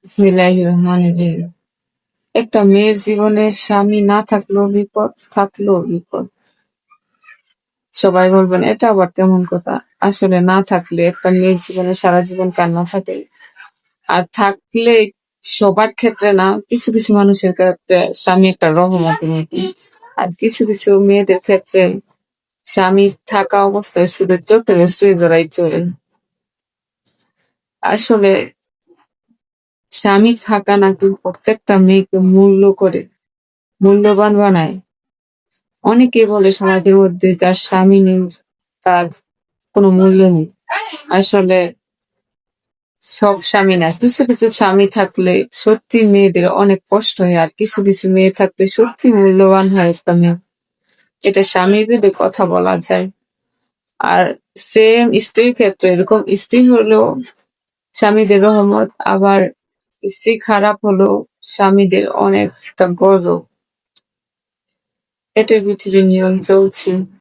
বিসমিল্লাহির রহমানির রহিম। একটা মেয়ের জীবনে স্বামী না থাকলেও বিপদ, থাকলেও বিপদ। সবাই বলবেন এটা আবার কেমন কথা? আসলে না থাকলে একটা মেয়ের জীবনে সারা জীবন কান্না থাকে। আর থাকলে সবার ক্ষেত্রে না, কিছু কিছু মানুষের ক্ষেত্রে স্বামী একটা রহমতের মতো। আর কিছু কিছু মেয়েদের ক্ষেত্রে স্বামী থাকা অবস্থায় শুধু চোখের সুই জড়াইতে হয়। আসলে স্বামী থাকা নাকি প্রত্যেকটা মেয়েকে মূল্যবান বানায়। অনেকে বলে সমাজের মধ্যে যার স্বামী নেই তার কোনো মূল্য নেই। আসলে সব স্বামী না, কিছু কিছু স্বামী থাকলে সত্যি মেয়েদের অনেক কষ্ট হয়, আর কিছু কিছু মেয়ে থাকলে সত্যি মূল্যবান হয় একটা মেয়ে। এটা স্বামী ভেদে কথা বলা যায়। আর সেম স্ত্রীর ক্ষেত্রে এরকম, স্ত্রী হলেও স্বামীদের রহমত, আবার স্ত্রী খারাপ হলেও স্বামীদের অনেকটা গজব। এটাই পৃথিবীর নিয়ম চলছে।